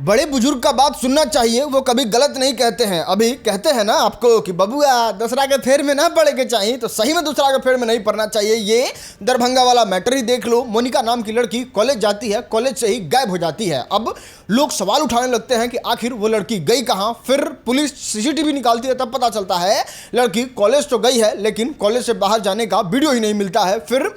बड़े बुजुर्ग का बात सुनना चाहिए, वो कभी गलत नहीं कहते हैं। अभी कहते हैं ना आपको कि बबुआ दूसरा के फेर में ना पड़े के चाहिए, तो सही में दूसरा के फेर में नहीं पड़ना चाहिए। ये दरभंगा वाला मैटर ही देख लो। मोनिका नाम की लड़की कॉलेज जाती है, कॉलेज से ही गायब हो जाती है। अब लोग सवाल उठाने लगते हैं कि आखिर वो लड़की गई कहाँ। फिर पुलिस सीसीटीवी निकालती है, तब पता चलता है लड़की कॉलेज तो गई है, लेकिन कॉलेज से बाहर जाने का वीडियो ही नहीं मिलता है। फिर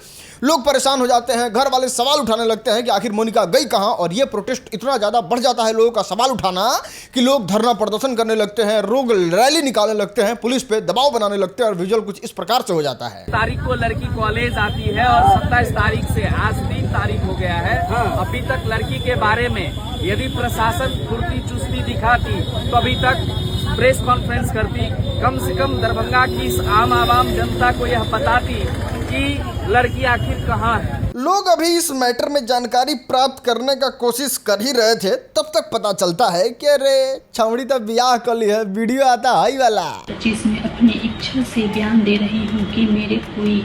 लोग परेशान हो जाते हैं, घर वाले सवाल उठाने लगते हैं कि आखिर मोनिका गई कहाँ। और ये प्रोटेस्ट इतना ज़्यादा बढ़ जाता है लोगों का सवाल उठाना कि लोग धरना प्रदर्शन करने लगते हैं, लोग रैली निकालने लगते हैं, पुलिस पे दबाव बनाने लगते हैं और विजुअल कुछ इस प्रकार से हो जाता है। तारीख को लड़की कॉलेज आती है और 27 तारीख से आज 3 तारीख हो गया है। अभी तक लड़की के बारे में यदि प्रशासन फुर्ती चुस्ती दिखाती तो अभी तक प्रेस कॉन्फ्रेंस करती, कम से कम दरभंगा की इस आम जनता को यह बताती कि लड़की आखिर कहाँ है। लोग अभी इस मैटर में जानकारी प्राप्त करने का कोशिश कर ही रहे थे, तब तक पता चलता है कि अरे छावड़ी तो ब्याह कर ली है, वीडियो आता है वाला। जिसमें अपनी इच्छा से बयान दे रही हूँ कि मेरे कोई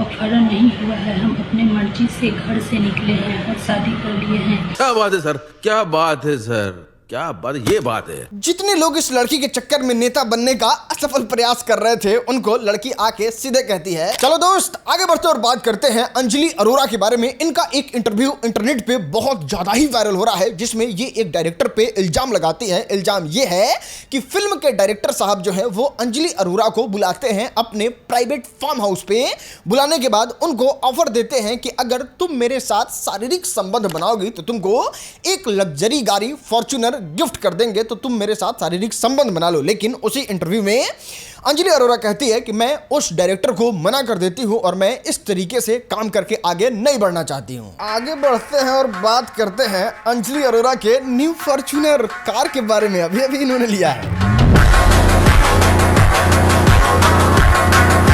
अपहरण नहीं हुआ है, हम अपने मर्जी से घर से निकले हैं और शादी कर लिए हैं। क्या बात है सर, क्या बात है सर, क्या बात, ये बात है। जितने लोग इस लड़की के चक्कर में नेता बनने का असफल प्रयास कर रहे थे, उनको लड़की आके सीधे कहती है। चलो दोस्त आगे बढ़ते और बात करते हैं अंजलि अरोरा के बारे में। इनका एक इंटरव्यू इंटरनेट पे बहुत ज्यादा ही वायरल हो रहा है, जिसमें ये एक डायरेक्टर पे इल्जाम लगाती हैं। इल्जाम ये है कि फिल्म के डायरेक्टर साहब जो है वो अंजलि अरोरा को बुलाते हैं अपने प्राइवेट फार्म हाउस पे। बुलाने के बाद उनको ऑफर देते हैं कि अगर तुम मेरे साथ शारीरिक संबंध बनाओगी तो तुमको एक लग्जरी गाड़ी फॉर्च्यूनर गिफ्ट कर देंगे, तो तुम मेरे साथ शारीरिक संबंध बना लो। लेकिन उसी इंटरव्यू में अंजलि अरोरा कहती है कि मैं उस डायरेक्टर को मना कर देती हूं और मैं इस तरीके से काम करके आगे नहीं बढ़ना चाहती हूं। आगे बढ़ते हैं और बात करते हैं अंजलि अरोरा के न्यू फॉर्च्यूनर कार के बारे में। अभी इन्होंने लिया है।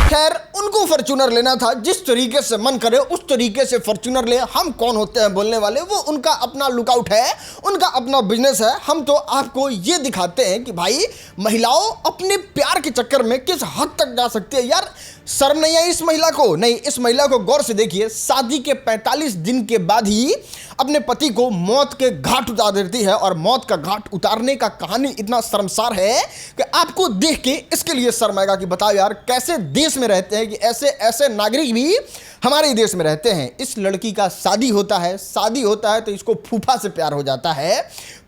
खैर उनको फॉर्च्यूनर लेना था, जिस तरीके से मन करे उस तरीके से फॉर्च्यूनर ले। हम कौन होते हैं बोलने वाले, वो उनका अपना लुकआउट है, उनका अपना बिजनेस है। हम तो आपको ये दिखाते हैं कि भाई महिलाओं अपने प्यार के चक्कर में किस हद तक जा सकती है। यार शर्म नहीं आई इस महिला को? नहीं, इस महिला को गौर से देखिए, शादी के 45 दिन के बाद ही अपने पति को मौत के घाट उतार देती है। और मौत का घाट उतारने का कहानी इतना शर्मसार है कि आपको देख के इसके लिए शर्म आएगा कि बताओ यार कैसे देश में रहते हैं कि ऐसे ऐसे नागरिक भी हमारे देश में रहते हैं। इस लड़की का शादी होता है तो इसको फूफा से प्यार हो जाता है,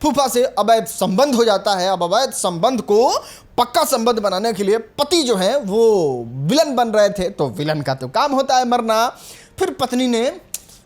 फूफा से अवैध संबंध हो जाता है। अब अवैध संबंध को पक्का संबंध बनाने के लिए पति जो है वो विलन बन रहे थे, तो विलन का तो काम होता है मरना। फिर पत्नी ने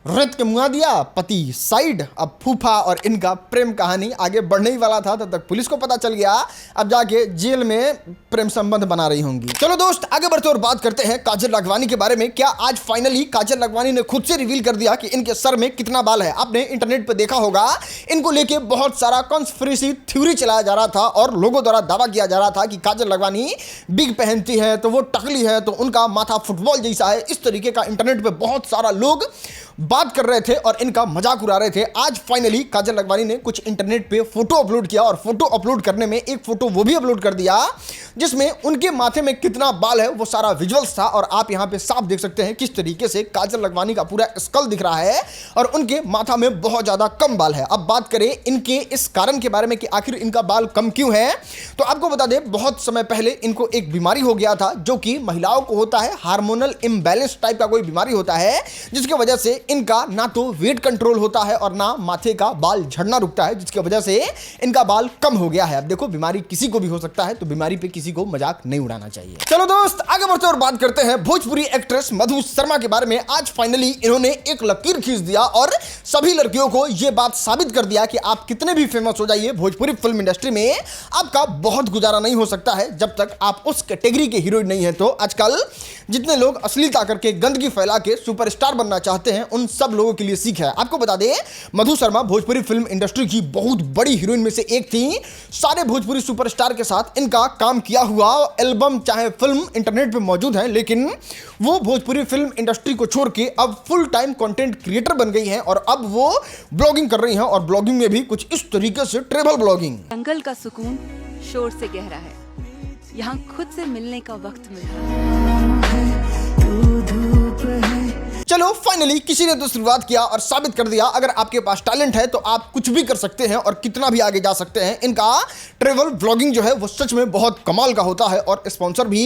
रेत के मुआ दिया, पति साइड। अब फूफा और इनका प्रेम कहानी आगे बढ़ने ही वाला था, तब तक पुलिस को पता चल गया। अब जाके जेल में प्रेम संबंध बना रही होंगी। चलो दोस्त आगे बढ़ते और बात करते हैं काजल राघवानी के बारे में। क्या आज फाइनली काजल राघवानी ने खुद से रिवील कर दिया कि इनके सर में कितना बाल है। आपने इंटरनेट पे देखा होगा, इनको लेके बहुत सारा कॉन्स्पिरेसी थ्योरी चलाया जा रहा था और लोगों द्वारा दावा किया जा रहा था कि काजल राघवानी बिग पहनती है तो वो टकली है, तो उनका माथा फुटबॉल जैसा है। इस तरीके का इंटरनेट पे बहुत सारा लोग बात कर रहे थे और इनका मजाक उड़ा रहे थे। आज फाइनली काजल राघवानी ने कुछ इंटरनेट पे फोटो अपलोड किया और फोटो अपलोड करने में एक फोटो वो भी अपलोड कर दिया जिसमें उनके माथे में कितना बाल है वो सारा विजुअल्स था। और आप यहां पे साफ देख सकते हैं किस तरीके से काजल राघवानी का पूरा स्कल दिख रहा है और उनके माथा में बहुत ज्यादा कम बाल है। अब बात करें इनके इस कारण के बारे में कि आखिर इनका बाल कम क्यों है, तो आपको बता दें बहुत समय पहले इनको एक बीमारी हो गया था जो कि महिलाओं को होता है, हार्मोनल इम्बैलेंस टाइप का कोई बीमारी होता है, जिसकी वजह से इनका ना तो वेट कंट्रोल होता है और ना माथे का बाल झड़ना रुकता है, जिसकी वजह से इनका बाल कम हो गया है। अब देखो बीमारी किसी को भी हो सकता है, तो बीमारी पे किसी को मजाक नहीं उड़ाना चाहिए। चलो दोस्त आगे बढ़ते और बात करते हैं भोजपुरी एक्ट्रेस मधु शर्मा के बारे में। आज फाइनली इन्होंने एक लकीर खींच दिया और सभी लड़कियों को यह बात साबित कर दिया कि आप कितने भी फेमस हो जाइए भोजपुरी फिल्म इंडस्ट्री में, आपका बहुत गुजारा नहीं हो सकता है जब तक आप उस कैटेगरी के हीरोइन नहीं है। तो आजकल जितने लोग अश्लीलता करके गंदगी फैला के सुपरस्टार बनना चाहते हैं, उन सब लोगों के लिए सीख है। आपको बता दें मधु शर्मा भोजपुरी फिल्म इंडस्ट्री की बहुत बड़ी हीरोइन में से एक थी। सारे भोजपुरी सुपरस्टार के साथ इनका काम किया हुआ एल्बम चाहे फिल्म इंटरनेट पे मौजूद है, लेकिन वो भोजपुरी फिल्म इंडस्ट्री को छोड़ के अब फुल टाइम कंटेंट क्रिएटर बन गई हैं और अब वो ब्लॉगिंग कर रही हैं और ब्लॉगिंग में भी कुछ इस तरीके से ट्रैवल ब्लॉगिंग। जंगल का सुकून शोर से गहरा है, यहाँ खुद से मिलने का वक्त मिला है। चलो फाइनली किसी ने तो शुरुआत किया और साबित कर दिया अगर आपके पास टैलेंट है तो आप कुछ भी कर सकते हैं और कितना भी आगे जा सकते हैं। इनका ट्रेवल ब्लॉगिंग जो है वो सच में बहुत कमाल का होता है और स्पॉन्सर भी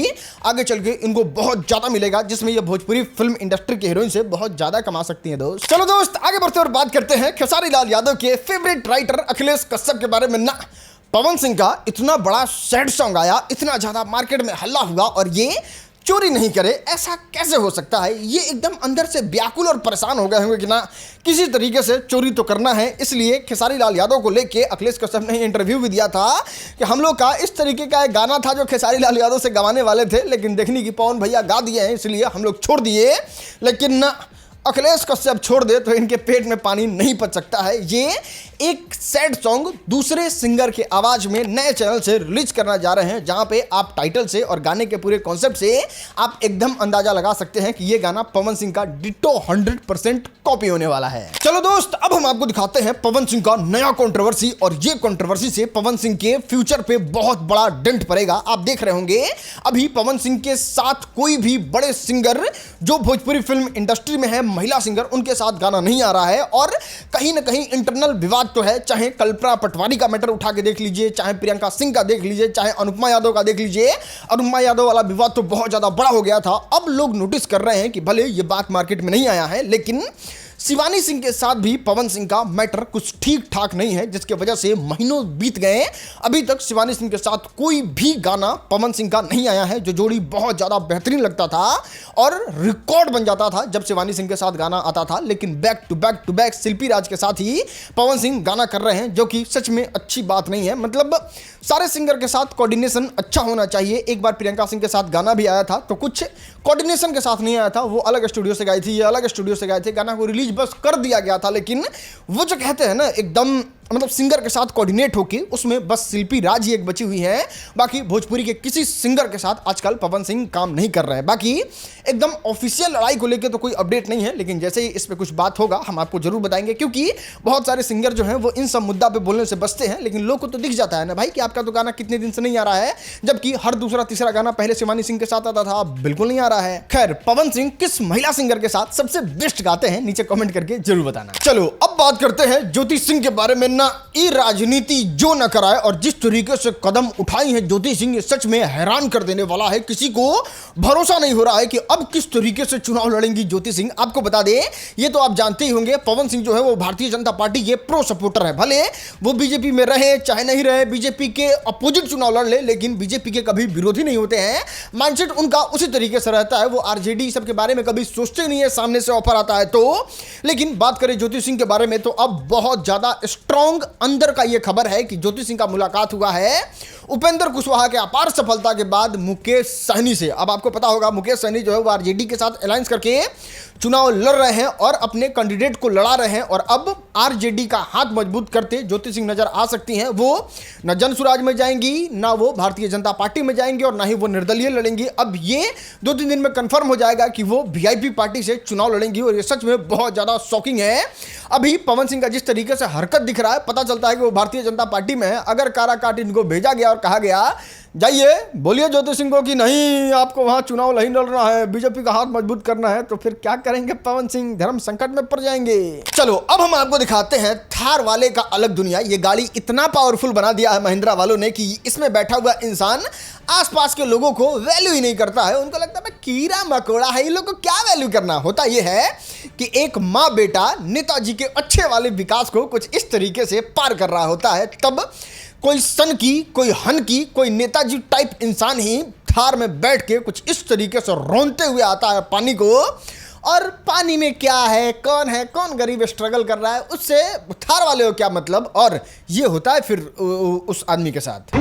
आगे चल के इनको बहुत ज्यादा मिलेगा, जिसमें ये भोजपुरी फिल्म इंडस्ट्री के हीरोइन से बहुत ज्यादा कमा सकती हैं दोस्त। चलो दोस्त आगे बढ़ते और बात करते हैं खेसारी लाल यादव के फेवरेट राइटर अखिलेश कश्यप के बारे में। ना पवन सिंह का इतना बड़ा सैड सॉन्ग आया, इतना ज्यादा मार्केट में हल्ला हुआ और ये चोरी नहीं करे, ऐसा कैसे हो सकता है? ये एकदम अंदर से व्याकुल और परेशान हो गए होंगे कि ना किसी तरीके से चोरी तो करना है। इसलिए खेसारी लाल यादव को लेके अखिलेश कश्यप ने इंटरव्यू भी दिया था कि हम लोग का इस तरीके का एक गाना था जो खेसारी लाल यादव से गवाने वाले थे, लेकिन देखने की पवन भैया गा दिए हैं इसलिए हम लोग छोड़ दिए। लेकिन अखिलेश कश्यप छोड़ दे तो इनके पेट में पानी नहीं पच सकता है। ये एक सैड सॉन्ग दूसरे सिंगर के आवाज में नए चैनल से रिलीज करना जा रहे हैं, जहां पे आप टाइटल से और गाने के पूरे कॉन्सेप्ट से आप एकदम अंदाजा लगा सकते हैं कि ये गाना पवन सिंह का डिट्टो 100% कॉपी होने वाला है। चलो दोस्त अब हम आपको दिखाते हैं पवन सिंह का नया कंट्रोवर्सी, और ये कंट्रोवर्सी से पवन सिंह के फ्यूचर पे बहुत बड़ा डेंट पड़ेगा। आप देख रहे होंगे अभी पवन सिंह के साथ कोई भी बड़े सिंगर जो भोजपुरी फिल्म इंडस्ट्री में है, महिला सिंगर, उनके साथ गाना नहीं आ रहा है और कहीं ना कहीं इंटरनल विवाद तो है। चाहे कल्पना पटवारी का मैटर उठा के देख लीजिए, चाहे प्रियंका सिंह का देख लीजिए, चाहे अनुपमा यादव का देख लीजिए। अनुपमा यादव वाला विवाद तो बहुत ज्यादा बड़ा हो गया था। अब लोग नोटिस कर रहे हैं कि भले ये बात मार्केट में नहीं आया है, लेकिन शिवानी सिंह के साथ भी पवन सिंह का मैटर कुछ ठीक ठाक नहीं है, जिसके वजह से महीनों बीत गए, अभी तक शिवानी सिंह के साथ कोई भी गाना पवन सिंह का नहीं आया है। जो जोड़ी बहुत ज्यादा बेहतरीन लगता था और रिकॉर्ड बन जाता था जब शिवानी सिंह के साथ गाना आता था, लेकिन बैक टू बैक शिल्पी राज के साथ ही पवन सिंह गाना कर रहे हैं, जो कि सच में अच्छी बात नहीं है। मतलब सारे सिंगर के साथ कोऑर्डिनेशन अच्छा होना चाहिए। एक बार प्रियंका सिंह के साथ गाना भी आया था तो कुछ कोऑर्डिनेशन के साथ नहीं आया था, वो अलग स्टूडियो से गाई थी, ये अलग स्टूडियो से गाए थे, गाना को रिलीज बस कर दिया गया था। लेकिन वो जो कहते हैं ना एकदम मतलब सिंगर के साथ कोऑर्डिनेट होके, उसमें बस शिल्पी राज ही एक बची हुई है। बाकी भोजपुरी के किसी सिंगर के साथ आजकल पवन सिंह काम नहीं कर रहे हैं। बाकी एकदम ऑफिशियल लड़ाई को लेकर तो कोई अपडेट नहीं है, लेकिन जैसे ही इस पे कुछ बात होगा हम आपको जरूर बताएंगे, क्योंकि बहुत सारे सिंगर जो हैं वो इन सब मुद्दा पे बोलने से बचते हैं। लेकिन लोग को तो दिख जाता है ना भाई कि आपका तो गाना कितने दिन से नहीं आ रहा है, जबकि हर दूसरा तीसरा गाना पहले शिवानी सिंह के साथ आता था, अब बिल्कुल नहीं आ रहा है। खैर पवन सिंह किस महिला सिंगर के साथ सबसे बेस्ट गाते हैं, नीचे कमेंट करके जरूर बताना। चलो अब बात करते हैं ज्योति सिंह के बारे में। ना ये राजनीति जो न कराए और जिस तरीके से कदम उठाई है ज्योति सिंह, ये सच में हैरान कर देने वाला है। किसी को भरोसा नहीं हो रहा है कि अब किस तरीके से चुनाव लड़ेंगी ज्योति सिंह। आपको बता दें, ये तो आप जानते ही होंगे, पवन सिंह जो है वो भारतीय जनता पार्टी के प्रो सपोर्टर है। भले वो बीजेपी में रहे चाहे नहीं रहे, बीजेपी के अपोजिट चुनाव लड़ ले, लेकिन बीजेपी के कभी विरोधी नहीं होते हैं। माइंडसेट उनका उसी तरीके से रहता है, वो आरजेडी सब के बारे में कभी सोचते नहीं है, सामने से ऑफर आता है तो। लेकिन बात करें ज्योति सिंह के बारे में तो अब बहुत ज्यादा स्ट्रॉन्ग अंदर का ये खबर है कि ज्योति सिंह का मुलाकात हुआ है उपेंद्र कुशवाहा के अपार सफलता के बाद मुकेश सहनी से। अब आपको पता होगा मुकेश सहनी जो है वो आरजेडी के साथ अलायंस करके चुनाव लड़ रहे हैं और अपने कैंडिडेट को लड़ा रहे हैं, और अब आरजेडी का हाथ मजबूत करते ज्योति सिंह नजर आ सकती हैं। वो न जनसुराज में जाएंगी, ना वो भारतीय जनता पार्टी में जाएंगी, और ना ही वो निर्दलीय लड़ेंगी। अब ये 2-3 दिन में कंफर्म हो जाएगा कि वो वीआईपी पार्टी से चुनाव लड़ेंगी, और ये सच में बहुत ज्यादा शॉकिंग है। अभी पवन सिंह का जिस तरीके से हरकत दिख रहा है, पता चलता है कि वो भारतीय जनता पार्टी में है। अगर काराकाट इनको भेजा गया और कहा गया जाइए बोलिए ज्योति सिंह को कि नहीं आपको वहां चुनाव नहीं लड़ना है, बीजेपी का हाथ मजबूत करना है, तो फिर क्या करेंगे पवन सिंह? धर्म संकट में पड़ जाएंगे। चलो अब हम आपको दिखाते हैं थार वाले का अलग दुनिया। ये गाड़ी इतना पावरफुल बना दिया है महिंद्रा वालों ने कि इसमें बैठा हुआ इंसान आसपास के लोगों को वैल्यू ही नहीं करता है। उनको लगता है कीड़ा मकोड़ा है, इन लोगों को क्या वैल्यू करना। होता यह है कि एक माँ बेटा नेताजी के अच्छे वाले विकास को कुछ इस तरीके से पार कर रहा होता है, तब कोई सन की, कोई हन की, कोई नेताजी टाइप इंसान ही थार में बैठ के कुछ इस तरीके से रोनते हुए आता है पानी को। और पानी में क्या है, कौन गरीब स्ट्रगल कर रहा है, उससे थार वाले को क्या मतलब। और ये होता है फिर उस आदमी के साथ।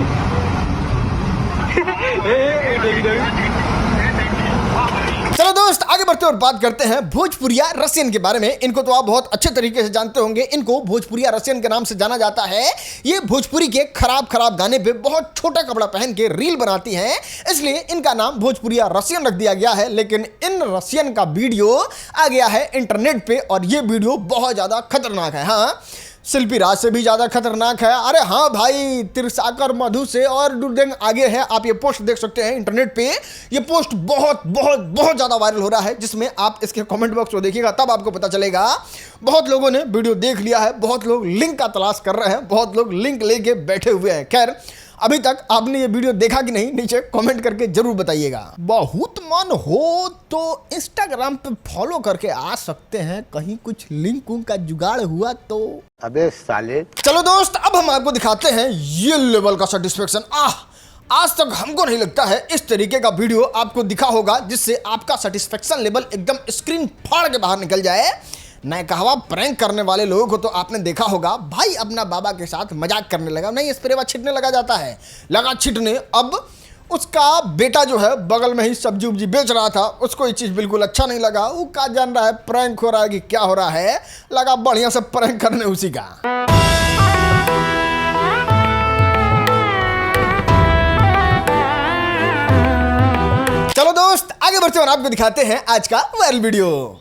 चलो दोस्त आगे बढ़ते और बात करते हैं भोजपुरिया रसियन के बारे में। इनको तो आप बहुत अच्छे तरीके से जानते होंगे, इनको भोजपुरिया रसियन के नाम से जाना जाता है। ये भोजपुरी के खराब गाने पे बहुत छोटा कपड़ा पहन के रील बनाती हैं, इसलिए इनका नाम भोजपुरिया रसियन रख दिया गया है। लेकिन इन रसियन का वीडियो आ गया है इंटरनेट पे, और ये वीडियो बहुत ज्यादा खतरनाक है। हाँ, शिल्पी राज से भी ज्यादा खतरनाक है। अरे हाँ भाई, तिरसाकर मधु से और दुर्देंग आगे है। आप ये पोस्ट देख सकते हैं इंटरनेट पे। ये पोस्ट बहुत बहुत बहुत ज्यादा वायरल हो रहा है, जिसमें आप इसके कमेंट बॉक्स को देखिएगा तब आपको पता चलेगा। बहुत लोगों ने वीडियो देख लिया है, बहुत लोग लिंक का तलाश कर रहे हैं, बहुत लोग लिंक लेके बैठे हुए हैं। खैर, अभी तक आपने ये वीडियो देखा कि नहीं, नीचे कमेंट करके जरूर बताइएगा। बहुत मन हो तो इंस्टाग्राम पे फॉलो करके आ सकते हैं, कहीं कुछ लिंक का जुगाड़ हुआ तो। अबे साले। चलो दोस्त, अब हम आपको दिखाते हैं ये लेवल का सेटिस्फेक्शन। आज तक हमको नहीं लगता है इस तरीके का वीडियो आपको दिखा होगा जिससे आपका सेटिस्फेक्शन लेवल एकदम स्क्रीन फाड़ के बाहर निकल जाए। नए कहवा प्रैंक करने वाले लोगों को तो आपने देखा होगा, भाई अपना बाबा के साथ मजाक करने लगा, नहीं स्प्रे छिटने लगा जाता है, लगा छिटने। अब उसका बेटा जो है बगल में ही सब्जी उब्जी बेच रहा था, उसको ये चीज़ बिल्कुल अच्छा नहीं लगा। वो क्या जान रहा है प्रैंक हो रहा है कि क्या हो रहा है, लगा बढ़िया से प्रैंक करने उसी का। चलो दोस्त, आगे बढ़ते हैं और आपको दिखाते हैं आज का वायरल वीडियो।